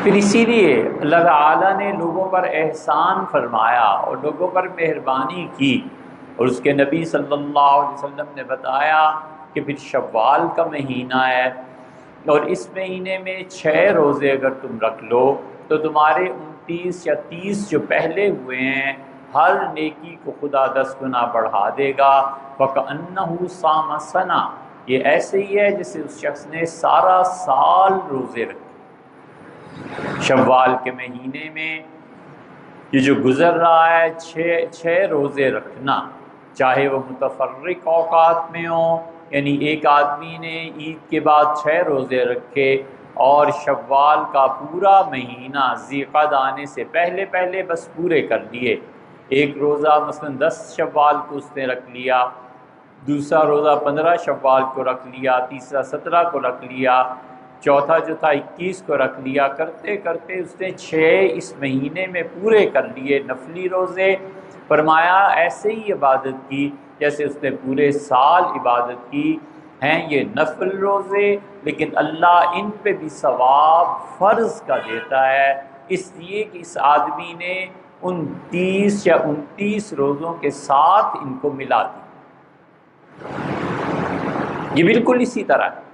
پھر اسی لیے اللہ تعالیٰ نے لوگوں پر احسان فرمایا اور لوگوں پر مہربانی کی، اور اس کے نبی صلی اللہ علیہ وسلم نے بتایا کہ پھر شوال کا مہینہ ہے، اور اس مہینے میں 6 روزے اگر تم رکھ لو تو تمہارے 29 یا 30 جو پہلے ہوئے ہیں ہر نیکی کو خدا 10 گنا بڑھا دے گا۔ فَكَأَنَّهُ صَامَ سَنَةً، یہ ایسے ہی ہے جیسے اس شخص نے سارا سال روزے رکھے۔ شوال کے مہینے میں یہ جو گزر رہا ہے 6 روزے رکھنا، چاہے وہ متفرق اوقات میں ہوں، یعنی ایک آدمی نے عید کے بعد 6 روزے رکھے اور شوال کا پورا مہینہ ذی القعدہ آنے سے پہلے بس پورے کر لیے۔ ایک روزہ مثلا 10 شوال کو اس نے رکھ لیا، دوسرا روزہ 15 شوال کو رکھ لیا، تیسرا 17 کو رکھ لیا، چوتھا جو تھا 21 کو رکھ لیا، کرتے کرتے اس نے 6 اس مہینے میں پورے کر لیے نفلی روزے۔ فرمایا ایسے ہی عبادت کی جیسے اس نے پورے سال عبادت کی ہیں یہ نفل روزے، لیکن اللہ ان پہ بھی ثواب فرض کا دیتا ہے، اس لیے کہ اس آدمی نے 29 یا 29 روزوں کے ساتھ ان کو ملا دی۔ یہ بالکل اسی طرح ہے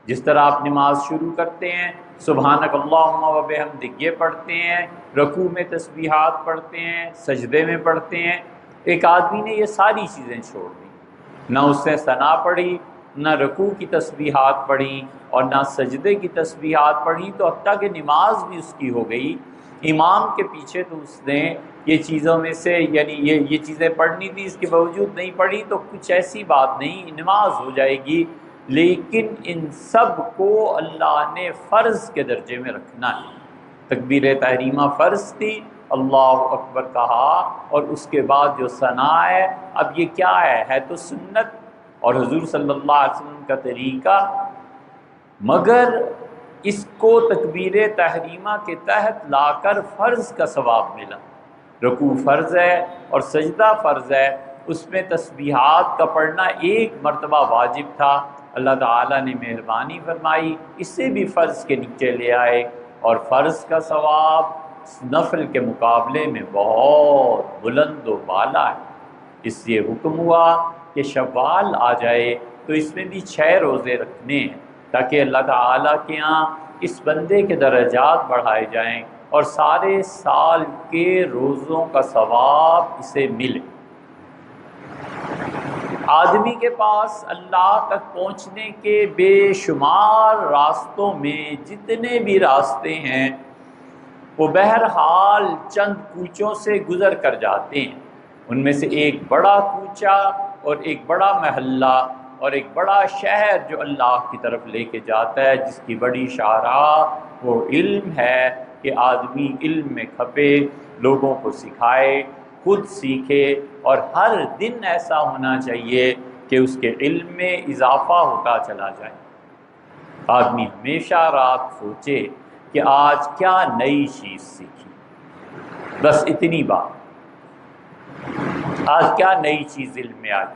جس طرح آپ نماز شروع کرتے ہیں سبحانک اللہم و بحمدک یہ پڑھتے ہیں، رکوع میں تسبیحات پڑھتے ہیں، سجدے میں پڑھتے ہیں۔ ایک آدمی نے یہ ساری چیزیں چھوڑ دی، نہ اس نے ثنا پڑھی، نہ رکوع کی تسبیحات پڑھی اور نہ سجدے کی تسبیحات پڑھی، تو حتیٰ کہ نماز بھی اس کی ہو گئی امام کے پیچھے، تو اس نے یہ چیزوں میں سے یعنی یہ چیزیں پڑھنی تھی، اس کے باوجود نہیں پڑھی، تو کچھ ایسی بات نہیں، نماز ہو جائے گی، لیکن ان سب کو اللہ نے فرض کے درجے میں رکھنا ہے۔ تکبیر تحریمہ فرض تھی، اللہ اکبر کہا، اور اس کے بعد جو ثنا ہے، اب یہ کیا ہے تو سنت اور حضور صلی اللہ علیہ وسلم کا طریقہ، مگر اس کو تکبیر تحریمہ کے تحت لا کر فرض کا ثواب ملا۔ رکوع فرض ہے اور سجدہ فرض ہے، اس میں تسبیحات کا پڑھنا ایک مرتبہ واجب تھا، اللہ تعالیٰ نے مہربانی فرمائی اسے بھی فرض کے نیچے لے آئے، اور فرض کا ثواب نفل کے مقابلے میں بہت بلند و بالا ہے۔ اس لیے حکم ہوا کہ شوال آ جائے تو اس میں بھی 6 روزے رکھنے ہیں، تاکہ اللہ تعالیٰ کے ہاں اس بندے کے درجات بڑھائے جائیں اور سارے سال کے روزوں کا ثواب اسے ملے۔ آدمی کے پاس اللہ تک پہنچنے کے بے شمار راستوں میں جتنے بھی راستے ہیں وہ بہرحال چند کوچوں سے گزر کر جاتے ہیں، ان میں سے ایک بڑا کوچہ اور ایک بڑا محلہ اور ایک بڑا شہر جو اللہ کی طرف لے کے جاتا ہے، جس کی بڑی شاہراہ وہ علم ہے کہ آدمی علم میں کھپے، لوگوں کو سکھائے، خود سیکھے، اور ہر دن ایسا ہونا چاہیے کہ اس کے علم میں اضافہ ہوتا چلا جائے۔ آدمی ہمیشہ رات سوچے کہ آج کیا نئی چیز سیکھی، بس اتنی بات، آج کیا نئی چیز علم میں آئی۔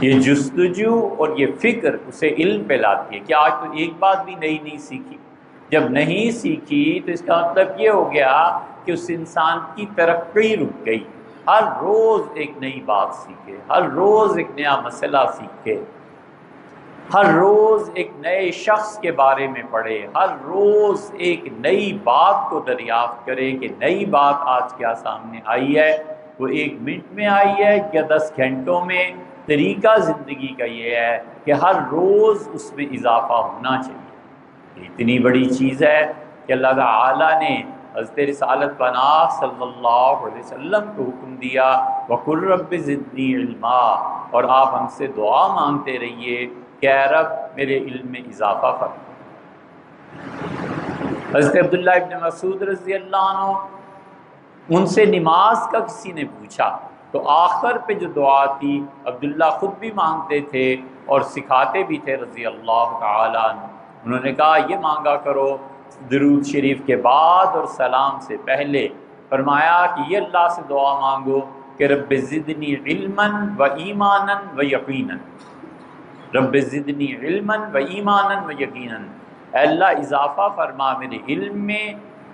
یہ جستجو اور یہ فکر اسے علم پہ لاتی ہے کہ آج تو ایک بات بھی نئی نہیں سیکھی۔ جب نہیں سیکھی تو اس کا مطلب یہ ہو گیا کہ اس انسان کی ترقی رک گئی۔ ہر روز ایک نئی بات سیکھے، ہر روز ایک نیا مسئلہ سیکھے، ہر روز ایک نئے شخص کے بارے میں پڑھے، ہر روز ایک نئی بات کو دریافت کرے کہ نئی بات آج کیا سامنے آئی ہے، وہ 1 منٹ میں آئی ہے یا 10 گھنٹوں میں۔ طریقہ زندگی کا یہ ہے کہ ہر روز اس میں اضافہ ہونا چاہیے۔ یہ اتنی بڑی چیز ہے کہ اللہ تعالیٰ نے حضرت رسالت پناہ صلی اللہ علیہ وسلم کو حکم دیا وَقُلْ رَبِّ زِدْنِی عِلْمًا، اور آپ ہم سے دعا مانگتے رہیے کہ اے رب میرے علم میں اضافہ فرما۔ حضرت عبداللہ ابن مسعود رضی اللہ عنہ، ان سے نماز کا کسی نے پوچھا تو آخر پہ جو دعا تھی عبداللہ خود بھی مانگتے تھے اور سکھاتے بھی تھے رضی اللہ تعالیٰ عنہ، انہوں نے کہا یہ مانگا کرو درود شریف کے بعد اور سلام سے پہلے۔ فرمایا کہ یہ اللہ سے دعا مانگو کہ رب زدنی علما و ایمانا و یقینا، رب زدنی علما و ایمانا و یقینا، اے اللہ اضافہ فرما میرے علم میں،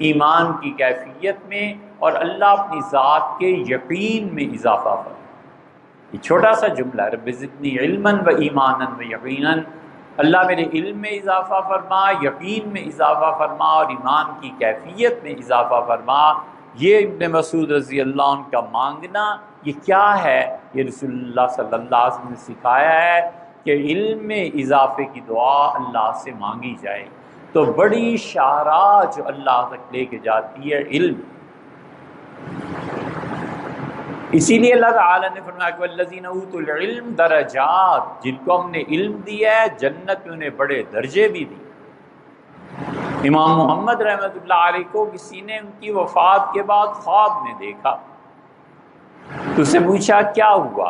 ایمان کی کیفیت میں، اور اللہ اپنی ذات کے یقین میں اضافہ فرما۔ یہ چھوٹا سا جملہ ہے، رب زدنی علما و ایمانا و یقینا، اللہ میرے علم میں اضافہ فرما، یقین میں اضافہ فرما، اور ایمان کی کیفیت میں اضافہ فرما۔ یہ ابن مسعود رضی اللہ عنہ کا مانگنا یہ کیا ہے؟ یہ رسول اللہ صلی اللہ علیہ وسلم نے سکھایا ہے کہ علم میں اضافے کی دعا اللہ سے مانگی جائے۔ تو بڑی شاہراہ جو اللہ تک لے کے جاتی ہے علم۔ اسی لیے اللہ تعالیٰ نے فرمایا کہ والذین اوتوا العلم درجات، جن کو ہم نے علم دیا ہے جنت میں انہیں بڑے درجے بھی دی۔ امام محمد رحمۃ اللہ علیہ کو کسی نے ان کی وفات کے بعد خواب میں دیکھا، تو اسے پوچھا کیا ہوا؟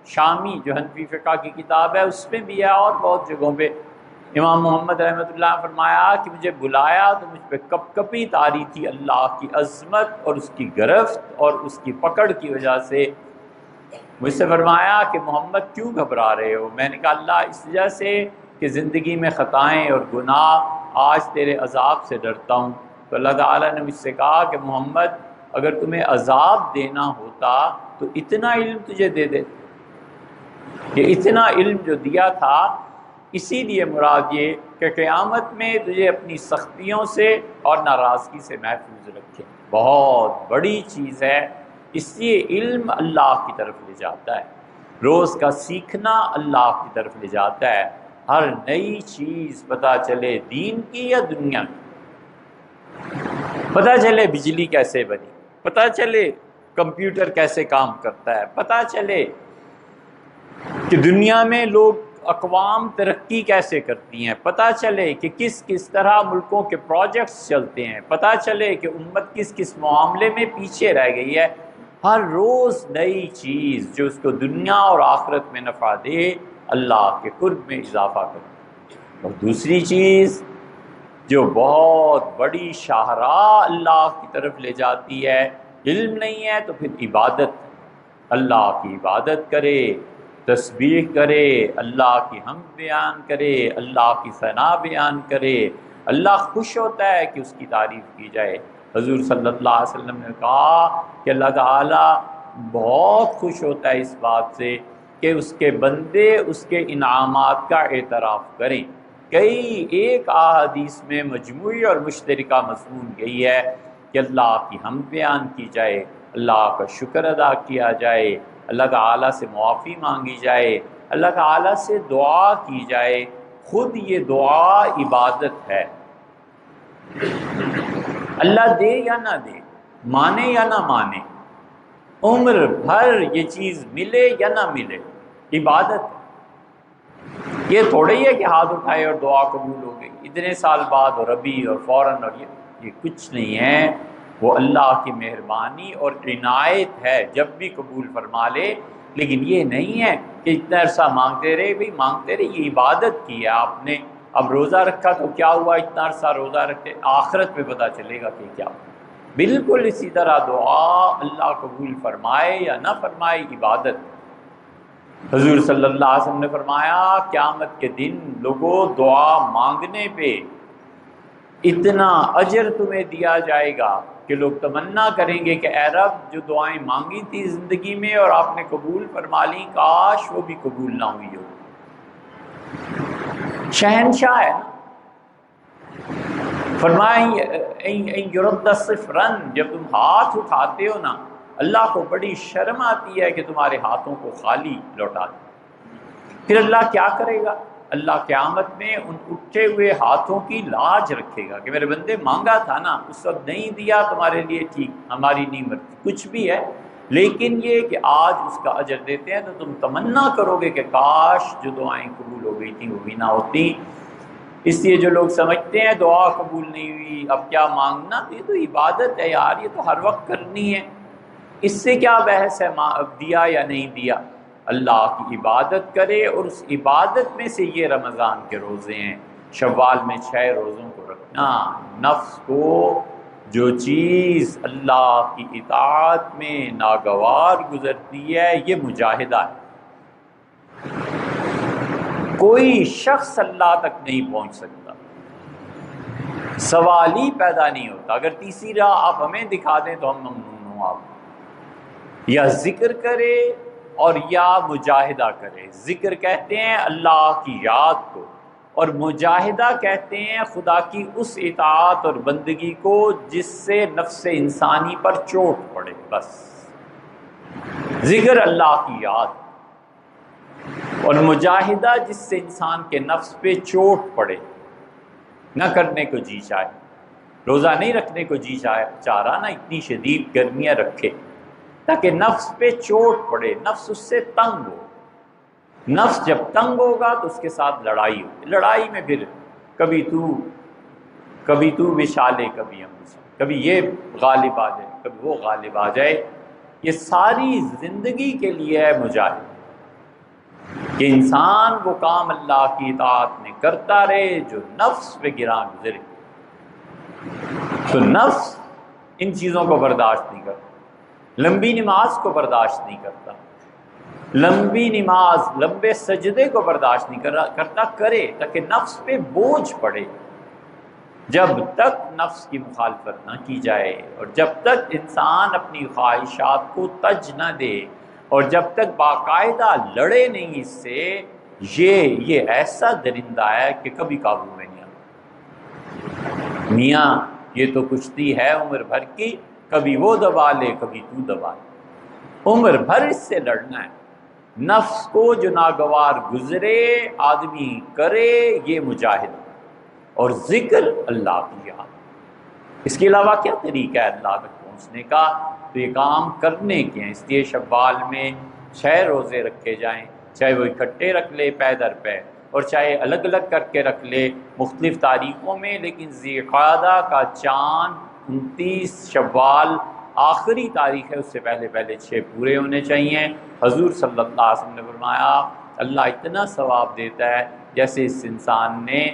شامی جو حنفی فقہ کی کتاب ہے اس میں بھی ہے اور بہت جگہوں پہ امام محمد رحمۃ اللہ نے فرمایا کہ مجھے بلایا تو مجھ پہ کپ کپی طاری تھی اللہ کی عظمت اور اس کی گرفت اور اس کی پکڑ کی وجہ سے۔ مجھ سے فرمایا کہ محمد کیوں گھبرا رہے ہو؟ میں نے کہا اللہ اس وجہ سے کہ زندگی میں خطائیں اور گناہ، آج تیرے عذاب سے ڈرتا ہوں۔ تو اللہ تعالیٰ نے مجھ سے کہا کہ محمد اگر تمہیں عذاب دینا ہوتا تو اتنا علم تجھے دے دے، کہ اتنا علم جو دیا تھا۔ اسی لیے مراد یہ کہ قیامت میں تجھے اپنی سختیوں سے اور ناراضگی سے محفوظ رکھے، بہت بڑی چیز ہے۔ اس لیے علم اللہ کی طرف لے جاتا ہے، روز کا سیکھنا اللہ کی طرف لے جاتا ہے۔ ہر نئی چیز پتہ چلے دین کی یا دنیا کی، پتہ چلے بجلی کیسے بنی، پتہ چلے کمپیوٹر کیسے کام کرتا ہے، پتہ چلے کہ دنیا میں لوگ اقوام ترقی کیسے کرتی ہیں، پتہ چلے کہ کس کس طرح ملکوں کے پروجیکٹس چلتے ہیں، پتہ چلے کہ امت کس کس معاملے میں پیچھے رہ گئی ہے۔ ہر روز نئی چیز جو اس کو دنیا اور آخرت میں نفع دے، اللہ کے قرب میں اضافہ کرے۔ اور دوسری چیز جو بہت بڑی شاہراہ اللہ کی طرف لے جاتی ہے، علم نہیں ہے تو پھر عبادت، اللہ کی عبادت کرے، تسبیح کرے، اللہ کی حمد بیان کرے، اللہ کی ثنا بیان کرے۔ اللہ خوش ہوتا ہے کہ اس کی تعریف کی جائے۔ حضور صلی اللہ علیہ وسلم نے کہا کہ اللہ تعالیٰ بہت خوش ہوتا ہے اس بات سے کہ اس کے بندے اس کے انعامات کا اعتراف کریں۔ کئی ایک احادیث میں مجموعی اور مشترکہ مضمون یہی ہے کہ اللہ کی حمد بیان کی جائے، اللہ کا شکر ادا کیا جائے، اللہ تعالیٰ سے معافی مانگی جائے، اللہ تعالیٰ سے دعا کی جائے۔ خود یہ دعا عبادت ہے۔ اللہ دے یا نہ دے، مانے یا نہ مانے، عمر بھر یہ چیز ملے یا نہ ملے، عبادت ہے۔ یہ تھوڑا ہی ہے کہ ہاتھ اٹھائے اور دعا قبول ہو گئی اتنے سال بعد اور ابھی اور فوراً، اور یہ کچھ نہیں ہے۔ وہ اللہ کی مہربانی اور عنایت ہے، جب بھی قبول فرما لے۔ لیکن یہ نہیں ہے کہ اتنا عرصہ مانگتے رہے، بھائی مانگتے رہے، یہ عبادت کی ہے آپ نے۔ اب روزہ رکھا تو کیا ہوا، اتنا عرصہ روزہ رکھتے، آخرت میں پتہ چلے گا کہ کیا ہوا۔ بالکل اسی طرح دعا اللہ قبول فرمائے یا نہ فرمائے، عبادت۔ حضور صلی اللہ علیہ وسلم نے فرمایا قیامت کے دن لوگوں دعا مانگنے پہ اتنا اجر تمہیں دیا جائے گا کہ لوگ تمنا کریں گے کہ اے رب جو دعائیں مانگی تھی زندگی میں اور آپ نے قبول فرما لی، کاش وہ بھی قبول نہ ہوئی ہو۔ شہنشاہ ہے نا۔ فرمایا یرد صفرن، جب تم ہاتھ اٹھاتے ہو نا، اللہ کو بڑی شرم آتی ہے کہ تمہارے ہاتھوں کو خالی لوٹا دے۔ پھر اللہ کیا کرے گا؟ اللہ قیامت میں ان اٹھے ہوئے ہاتھوں کی لاج رکھے گا کہ میرے بندے مانگا تھا نا، اس وقت نہیں دیا تمہارے لیے، ٹھیک ہماری نہیں مرضی، کچھ بھی ہے، لیکن یہ کہ آج اس کا اجر دیتے ہیں تو تم تمنا کرو گے کہ کاش جو دعائیں قبول ہو گئی تھیں وہ بھی نہ ہوتی۔ اس لیے جو لوگ سمجھتے ہیں دعا قبول نہیں ہوئی اب کیا مانگنا، یہ تو عبادت ہے یار، یہ تو ہر وقت کرنی ہے، اس سے کیا بحث ہے دیا یا نہیں دیا۔ اللہ کی عبادت کرے، اور اس عبادت میں سے یہ رمضان کے روزے ہیں، شوال میں 6 روزوں کو رکھنا۔ نفس کو جو چیز اللہ کی اطاعت میں ناگوار گزرتی ہے یہ مجاہدہ ہے۔ کوئی شخص اللہ تک نہیں پہنچ سکتا، سوال ہی پیدا نہیں ہوتا۔ اگر تیسری راہ آپ ہمیں دکھا دیں تو ہم ممنون ہوں آپ، یا ذکر کرے اور یا مجاہدہ کرے۔ ذکر کہتے ہیں اللہ کی یاد کو، اور مجاہدہ کہتے ہیں خدا کی اس اطاعت اور بندگی کو جس سے نفس انسانی پر چوٹ پڑے۔ بس ذکر اللہ کی یاد، اور مجاہدہ جس سے انسان کے نفس پہ چوٹ پڑے، نہ کرنے کو جی چاہے، روزہ نہیں رکھنے کو جی چاہ رہا، نہ اتنی شدید گرمیاں رکھے، تاکہ نفس پہ چوٹ پڑے، نفس اس سے تنگ ہو۔ نفس جب تنگ ہوگا تو اس کے ساتھ لڑائی ہوگی، لڑائی میں پھر کبھی تو وشالے، کبھی ہم، کبھی یہ غالب آ جائے، کبھی وہ غالب آ جائے۔ یہ ساری زندگی کے لیے ہے مجاہد، کہ انسان وہ کام اللہ کی اطاعت میں کرتا رہے جو نفس پہ گراں گزرے۔ تو نفس ان چیزوں کو برداشت نہیں کرتا، لمبی نماز کو برداشت نہیں کرتا، لمبی نماز، لمبے سجدے کو برداشت نہیں کرتا، کرے تاکہ نفس پہ بوجھ پڑے۔ جب تک نفس کی مخالفت نہ کی جائے، اور جب تک انسان اپنی خواہشات کو تج نہ دے، اور جب تک باقاعدہ لڑے نہیں اس سے، یہ ایسا درندہ ہے کہ کبھی قابو میں نہیں آتا۔ میاں یہ تو کشتی ہے عمر بھر کی، کبھی وہ دبا لے کبھی تو دبا لے، عمر بھر اس سے لڑنا ہے۔ نفس کو جو ناگوار گزرے آدمی کرے، یہ مجاہد، اور ذکر اللہ کی یاد۔ اس کے علاوہ کیا طریقہ ہے اللہ تک پہنچنے کا؟ تو یہ کام کرنے کے ہیں۔ اس لیے شوال میں 6 روزے رکھے جائیں، چاہے وہ اکٹھے رکھ لے پے در پے، اور چاہے الگ الگ کر کے رکھ لے مختلف تاریخوں میں، لیکن ذی القعدہ کا چاند 29 شوال آخری تاریخ ہے، اس سے پہلے 6 پورے ہونے چاہیے۔ حضور صلی اللہ علیہ وسلم نے فرمایا اللہ اتنا ثواب دیتا ہے جیسے اس انسان نے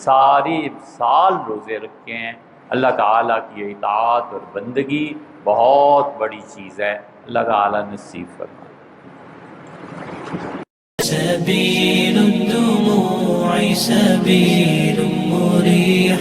سارے سال روزے رکھے ہیں۔ اللہ تعالیٰ کی اطاعت اور بندگی بہت بڑی چیز ہے، اللہ تعالیٰ نصیب فرمائے۔ سبيل الدموع سبيل مريح